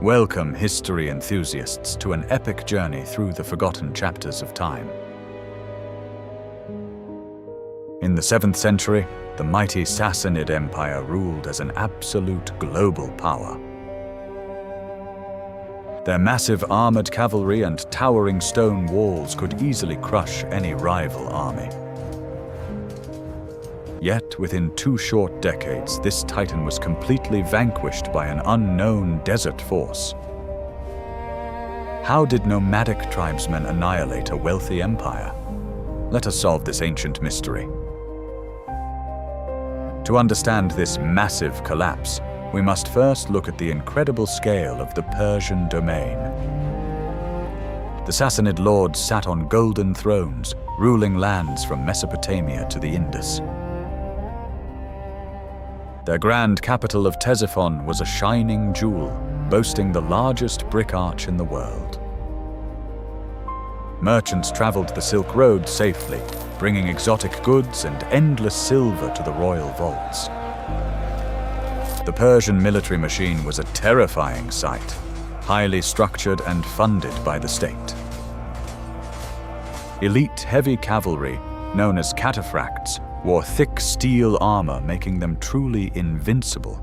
Welcome, history enthusiasts, to an epic journey through the forgotten chapters of time. In the 7th century, the mighty Sassanid Empire ruled as an absolute global power. Their massive armored cavalry and towering stone walls could easily crush any rival army. Yet, within 2 short decades, this titan was completely vanquished by an unknown desert force. How did nomadic tribesmen annihilate a wealthy empire? Let us solve this ancient mystery. To understand this massive collapse, we must first look at the incredible scale of the Persian domain. The Sassanid lords sat on golden thrones, ruling lands from Mesopotamia to the Indus. Their grand capital of Ctesiphon was a shining jewel, boasting the largest brick arch in the world. Merchants traveled the Silk Road safely, bringing exotic goods and endless silver to the royal vaults. The Persian military machine was a terrifying sight, highly structured and funded by the state. Elite heavy cavalry, known as Cataphracts, wore thick steel armor, making them truly invincible.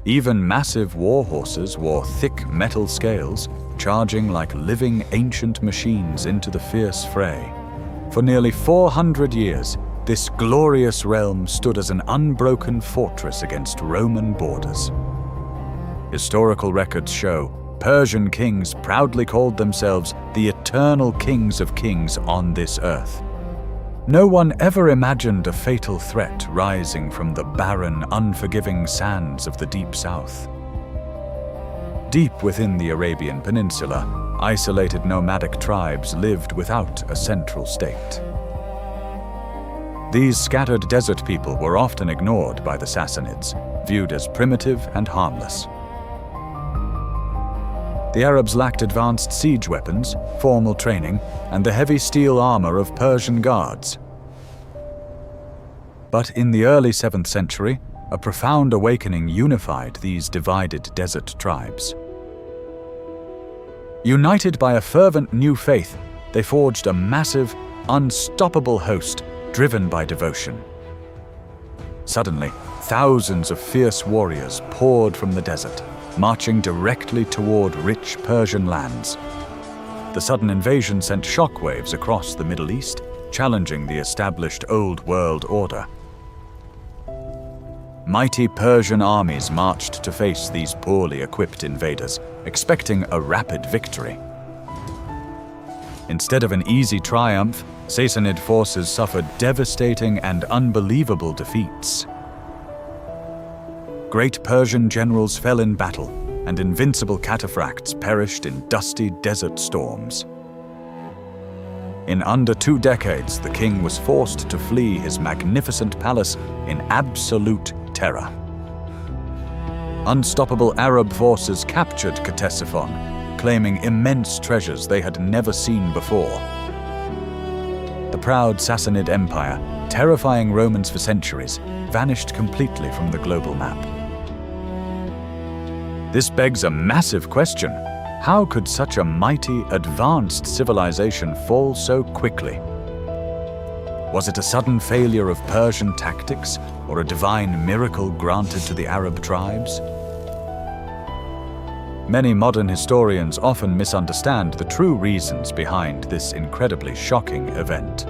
Even massive war horses wore thick metal scales, charging like living ancient machines into the fierce fray. For nearly 400 years, this glorious realm stood as an unbroken fortress against Roman borders. Historical records show Persian kings proudly called themselves the eternal kings of kings on this earth. No one ever imagined a fatal threat rising from the barren, unforgiving sands of the Deep South. Deep within the Arabian Peninsula, isolated nomadic tribes lived without a central state. These scattered desert people were often ignored by the Sassanids, viewed as primitive and harmless. The Arabs lacked advanced siege weapons, formal training, and the heavy steel armor of Persian guards. But in the early 7th century, a profound awakening unified these divided desert tribes. United by a fervent new faith, they forged a massive, unstoppable host driven by devotion. Suddenly, thousands of fierce warriors poured from the desert, marching directly toward rich Persian lands. The sudden invasion sent shockwaves across the Middle East, challenging the established Old World order. Mighty Persian armies marched to face these poorly equipped invaders, expecting a rapid victory. Instead of an easy triumph, Sassanid forces suffered devastating and unbelievable defeats. Great Persian generals fell in battle, and invincible cataphracts perished in dusty desert storms. In under 2 decades, the king was forced to flee his magnificent palace in absolute terror. Unstoppable Arab forces captured Ctesiphon, claiming immense treasures they had never seen before. The proud Sassanid Empire, terrifying Romans for centuries, vanished completely from the global map. This begs a massive question. How could such a mighty, advanced civilization fall so quickly? Was it a sudden failure of Persian tactics, or a divine miracle granted to the Arab tribes? Many modern historians often misunderstand the true reasons behind this incredibly shocking event.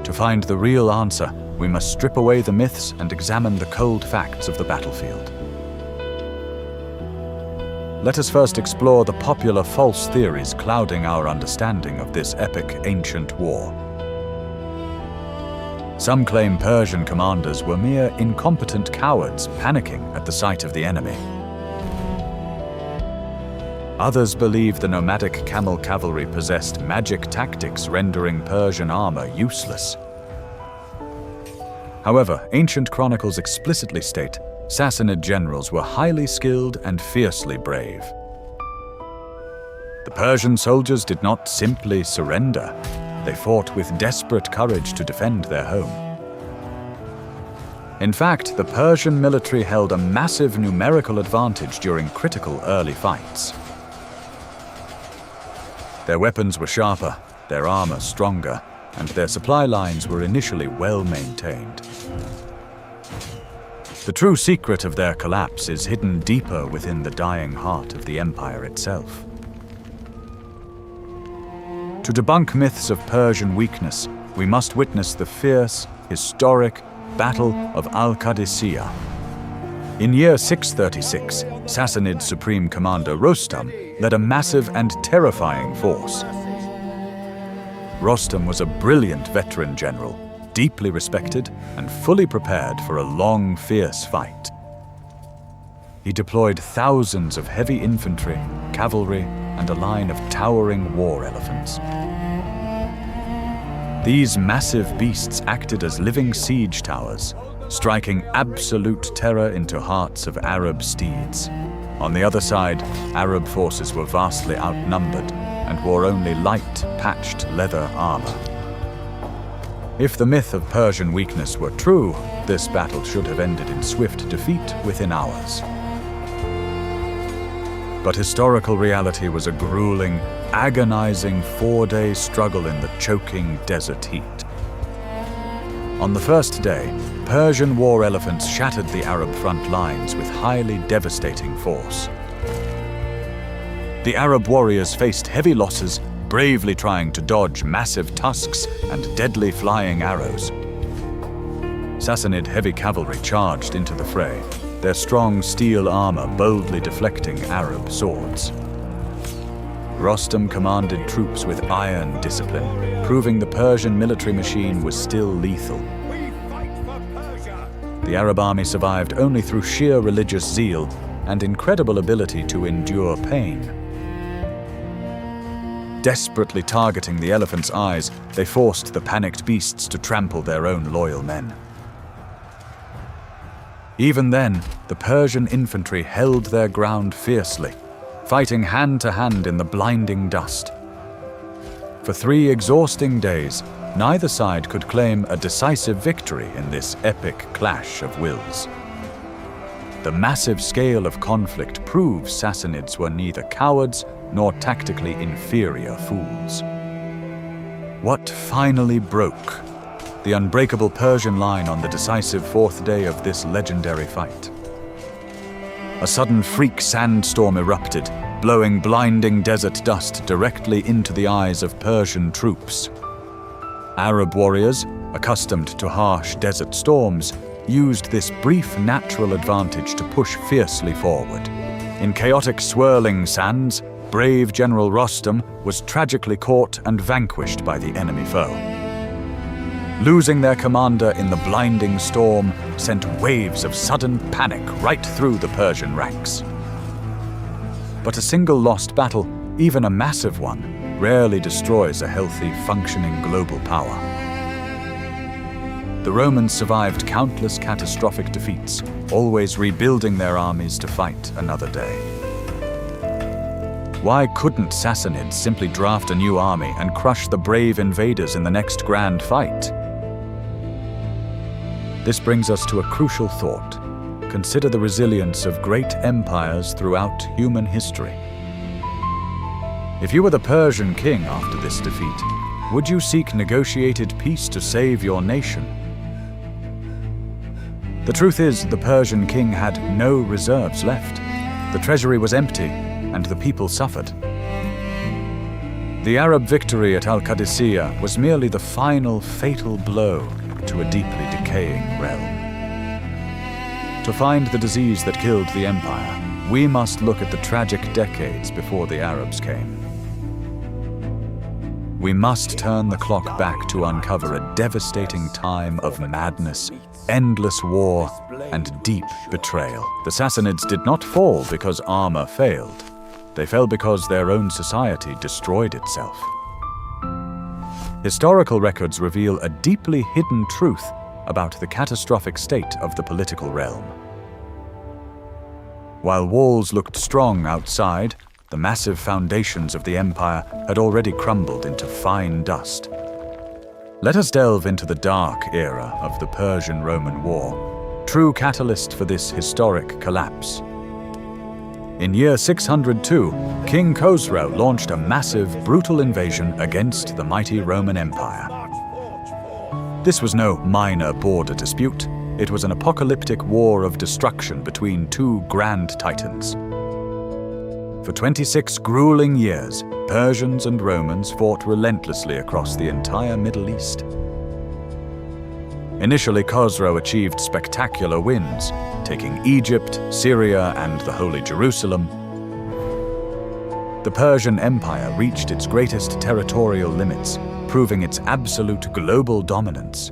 To find the real answer, we must strip away the myths and examine the cold facts of the battlefield. Let us first explore the popular false theories clouding our understanding of this epic ancient war. Some claim Persian commanders were mere incompetent cowards panicking at the sight of the enemy. Others believe the nomadic camel cavalry possessed magic tactics rendering Persian armor useless. However, ancient chronicles explicitly state Sassanid generals were highly skilled and fiercely brave. The Persian soldiers did not simply surrender. They fought with desperate courage to defend their home. In fact, the Persian military held a massive numerical advantage during critical early fights. Their weapons were sharper, their armor stronger, and their supply lines were initially well maintained. The true secret of their collapse is hidden deeper within the dying heart of the empire itself. To debunk myths of Persian weakness, we must witness the fierce, historic Battle of al-Qadisiyyah. In year 636, Sassanid supreme commander Rostam led a massive and terrifying force. Rostam was a brilliant veteran general, deeply respected and fully prepared for a long, fierce fight. He deployed thousands of heavy infantry, cavalry, and a line of towering war elephants. These massive beasts acted as living siege towers, striking absolute terror into hearts of Arab steeds. On the other side, Arab forces were vastly outnumbered and wore only light, patched leather armor. If the myth of Persian weakness were true, this battle should have ended in swift defeat within hours. But historical reality was a grueling, agonizing 4-day struggle in the choking desert heat. On the first day, Persian war elephants shattered the Arab front lines with highly devastating force. The Arab warriors faced heavy losses, bravely trying to dodge massive tusks and deadly flying arrows. Sassanid heavy cavalry charged into the fray, their strong steel armor boldly deflecting Arab swords. Rostam commanded troops with iron discipline, proving the Persian military machine was still lethal. The Arab army survived only through sheer religious zeal and incredible ability to endure pain. Desperately targeting the elephants' eyes, they forced the panicked beasts to trample their own loyal men. Even then, the Persian infantry held their ground fiercely, fighting hand to hand in the blinding dust. For 3 exhausting days, neither side could claim a decisive victory in this epic clash of wills. The massive scale of conflict proves Sassanids were neither cowards nor tactically inferior fools. What finally broke? The unbreakable Persian line on the decisive 4th day of this legendary fight. A sudden freak sandstorm erupted, blowing blinding desert dust directly into the eyes of Persian troops. Arab warriors, accustomed to harsh desert storms, used this brief natural advantage to push fiercely forward. In chaotic swirling sands, brave General Rostam was tragically caught and vanquished by the enemy foe. Losing their commander in the blinding storm sent waves of sudden panic right through the Persian ranks. But a single lost battle, even a massive one, rarely destroys a healthy, functioning global power. The Romans survived countless catastrophic defeats, always rebuilding their armies to fight another day. Why couldn't Sassanids simply draft a new army and crush the brave invaders in the next grand fight? This brings us to a crucial thought. Consider the resilience of great empires throughout human history. If you were the Persian king after this defeat, would you seek negotiated peace to save your nation? The truth is, the Persian king had no reserves left. The treasury was empty, and the people suffered. The Arab victory at al-Qadisiyyah was merely the final fatal blow to a deeply decaying realm. To find the disease that killed the empire, we must look at the tragic decades before the Arabs came. We must turn the clock back to uncover a devastating time of madness, endless war, and deep betrayal. The Sassanids did not fall because armor failed. They fell because their own society destroyed itself. Historical records reveal a deeply hidden truth about the catastrophic state of the political realm. While walls looked strong outside, the massive foundations of the empire had already crumbled into fine dust. Let us delve into the dark era of the Persian-Roman War, true catalyst for this historic collapse. In year 602, King Khosrow launched a massive, brutal invasion against the mighty Roman Empire. This was no minor border dispute. It was an apocalyptic war of destruction between two grand titans. For 26 grueling years, Persians and Romans fought relentlessly across the entire Middle East. Initially, Khosrow achieved spectacular wins, taking Egypt, Syria, and the Holy Jerusalem. The Persian Empire reached its greatest territorial limits, proving its absolute global dominance.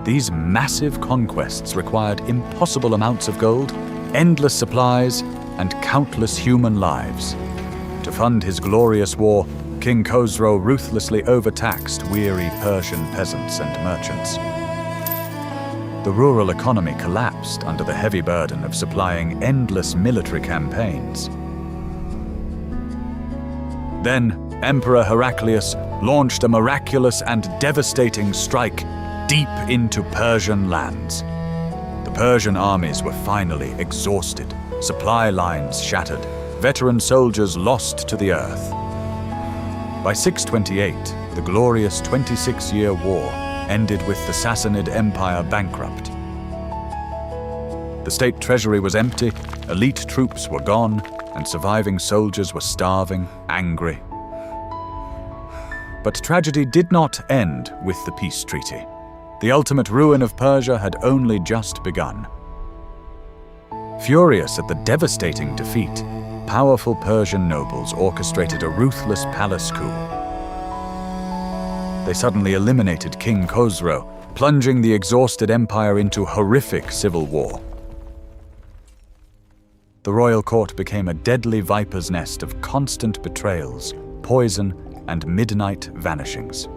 These massive conquests required impossible amounts of gold, endless supplies, and countless human lives. To fund his glorious war, King Khosrow ruthlessly overtaxed weary Persian peasants and merchants. The rural economy collapsed under the heavy burden of supplying endless military campaigns. Then, Emperor Heraclius launched a miraculous and devastating strike deep into Persian lands. The Persian armies were finally exhausted, supply lines shattered, veteran soldiers lost to the earth. By 628, the glorious 26-year war ended with the Sassanid Empire bankrupt. The state treasury was empty, elite troops were gone, and surviving soldiers were starving, angry. But tragedy did not end with the peace treaty. The ultimate ruin of Persia had only just begun. Furious at the devastating defeat, powerful Persian nobles orchestrated a ruthless palace coup. They suddenly eliminated King Khosrow, plunging the exhausted empire into horrific civil war. The royal court became a deadly viper's nest of constant betrayals, poison, and midnight vanishings.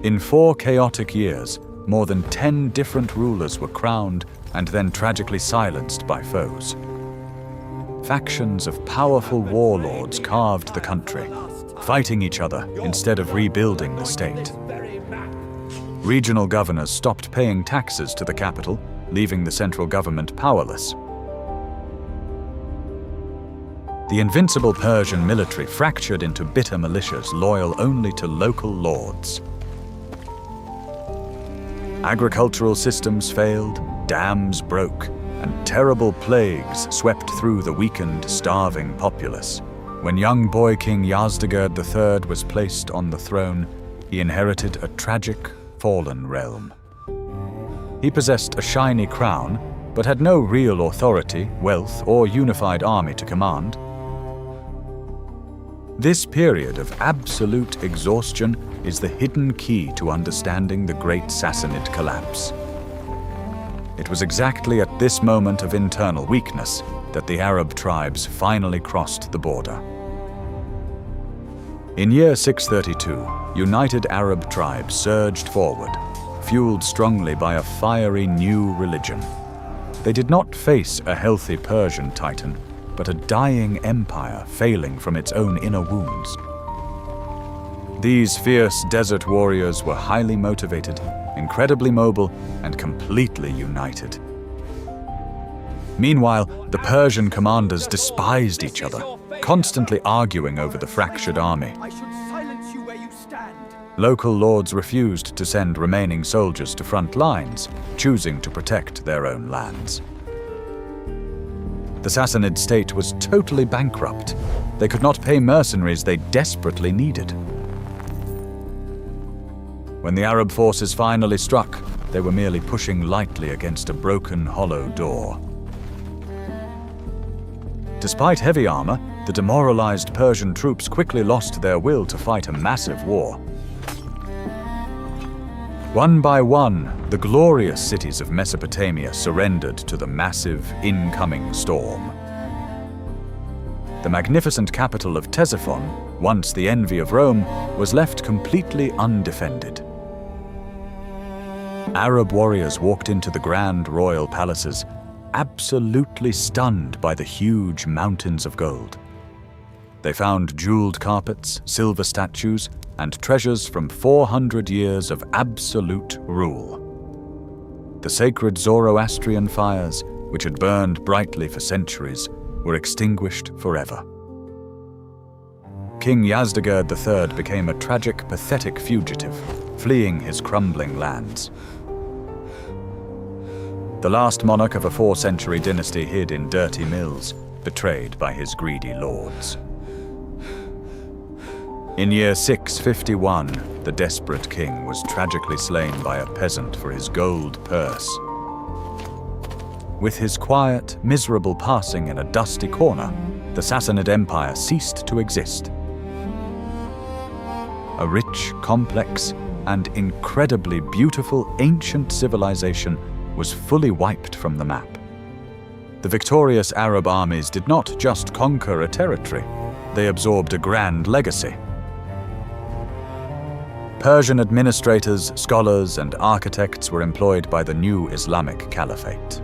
In 4 chaotic years, more than 10 different rulers were crowned and then tragically silenced by foes. Factions of powerful warlords carved the country, fighting each other instead of rebuilding the state. Regional governors stopped paying taxes to the capital, leaving the central government powerless. The invincible Persian military fractured into bitter militias loyal only to local lords. Agricultural systems failed, dams broke, and terrible plagues swept through the weakened, starving populace. When young boy King Yazdegerd III was placed on the throne, he inherited a tragic, fallen realm. He possessed a shiny crown, but had no real authority, wealth, or unified army to command. This period of absolute exhaustion is the hidden key to understanding the Great Sassanid collapse. It was exactly at this moment of internal weakness that the Arab tribes finally crossed the border. In year 632, united Arab tribes surged forward, fueled strongly by a fiery new religion. They did not face a healthy Persian titan, but a dying empire failing from its own inner wounds. These fierce desert warriors were highly motivated, incredibly mobile, and completely united. Meanwhile, the Persian commanders despised each other, constantly arguing over the fractured army. I should silence you where you stand. Local lords refused to send remaining soldiers to front lines, choosing to protect their own lands. The Sassanid state was totally bankrupt. They could not pay mercenaries they desperately needed. When the Arab forces finally struck, they were merely pushing lightly against a broken, hollow door. Despite heavy armor, the demoralized Persian troops quickly lost their will to fight a massive war. One by one, the glorious cities of Mesopotamia surrendered to the massive, incoming storm. The magnificent capital of Ctesiphon, once the envy of Rome, was left completely undefended. Arab warriors walked into the grand royal palaces, absolutely stunned by the huge mountains of gold. They found jeweled carpets, silver statues, and treasures from 400 years of absolute rule. The sacred Zoroastrian fires, which had burned brightly for centuries, were extinguished forever. King Yazdegerd III became a tragic, pathetic fugitive, fleeing his crumbling lands. The last monarch of a 4th-century dynasty hid in dirty mills, betrayed by his greedy lords. In year 651, the desperate king was tragically slain by a peasant for his gold purse. With his quiet, miserable passing in a dusty corner, the Sassanid Empire ceased to exist. A rich, complex, and incredibly beautiful ancient civilization was fully wiped from the map. The victorious Arab armies did not just conquer a territory, they absorbed a grand legacy. Persian administrators, scholars, and architects were employed by the new Islamic Caliphate.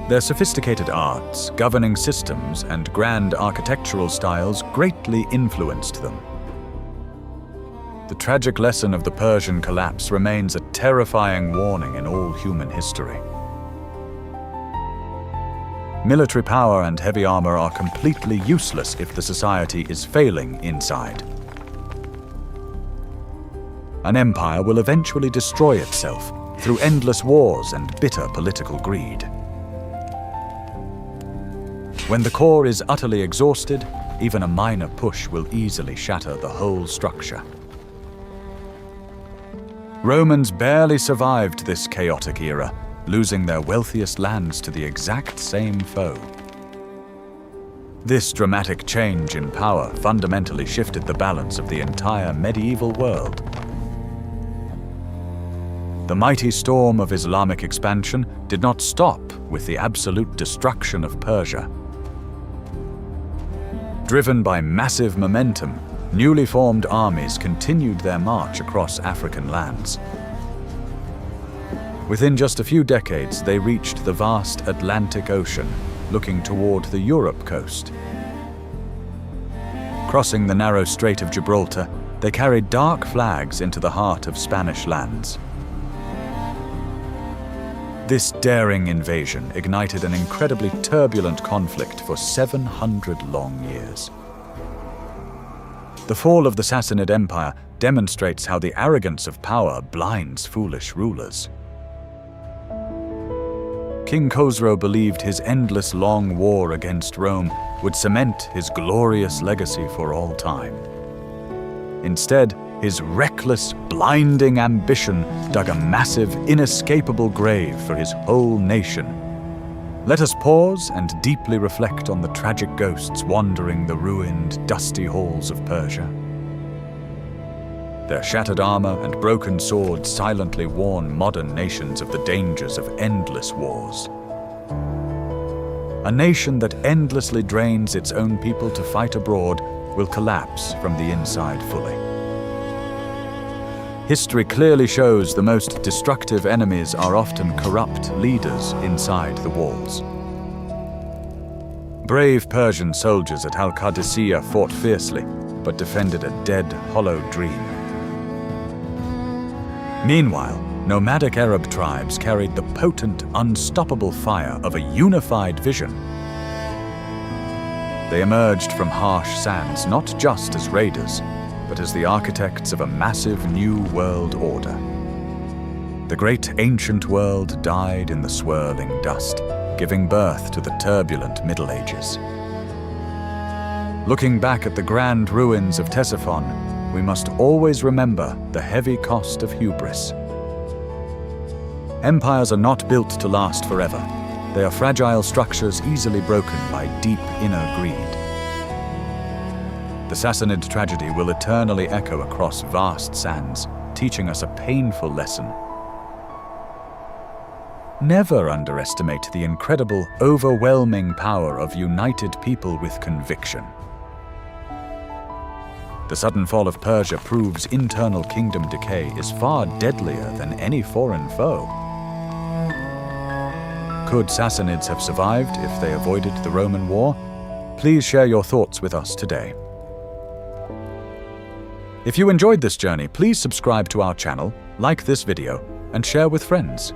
Their sophisticated arts, governing systems, and grand architectural styles greatly influenced them. The tragic lesson of the Persian collapse remains a terrifying warning in all human history. Military power and heavy armor are completely useless if the society is failing inside. An empire will eventually destroy itself through endless wars and bitter political greed. When the core is utterly exhausted, even a minor push will easily shatter the whole structure. Romans barely survived this chaotic era, losing their wealthiest lands to the exact same foe. This dramatic change in power fundamentally shifted the balance of the entire medieval world. The mighty storm of Islamic expansion did not stop with the absolute destruction of Persia. Driven by massive momentum, newly formed armies continued their march across African lands. Within just a few decades, they reached the vast Atlantic Ocean, looking toward the Europe coast. Crossing the narrow Strait of Gibraltar, they carried dark flags into the heart of Spanish lands. This daring invasion ignited an incredibly turbulent conflict for 700 long years. The fall of the Sassanid Empire demonstrates how the arrogance of power blinds foolish rulers. King Khosrow believed his endless long war against Rome would cement his glorious legacy for all time. Instead, his reckless, blinding ambition dug a massive, inescapable grave for his whole nation. Let us pause and deeply reflect on the tragic ghosts wandering the ruined, dusty halls of Persia. Their shattered armor and broken swords silently warn modern nations of the dangers of endless wars. A nation that endlessly drains its own people to fight abroad will collapse from the inside fully. History clearly shows the most destructive enemies are often corrupt leaders inside the walls. Brave Persian soldiers at al-Qadisiyyah fought fiercely, but defended a dead, hollow dream. Meanwhile, nomadic Arab tribes carried the potent, unstoppable fire of a unified vision. They emerged from harsh sands not just as raiders, but as the architects of a massive new world order. The great ancient world died in the swirling dust, giving birth to the turbulent Middle Ages. Looking back at the grand ruins of Ctesiphon, we must always remember the heavy cost of hubris. Empires are not built to last forever. They are fragile structures easily broken by deep inner greed. The Sassanid tragedy will eternally echo across vast sands, teaching us a painful lesson. Never underestimate the incredible, overwhelming power of united people with conviction. The sudden fall of Persia proves internal kingdom decay is far deadlier than any foreign foe. Could Sassanids have survived if they avoided the Roman war? Please share your thoughts with us today. If you enjoyed this journey, please subscribe to our channel, like this video, and share with friends.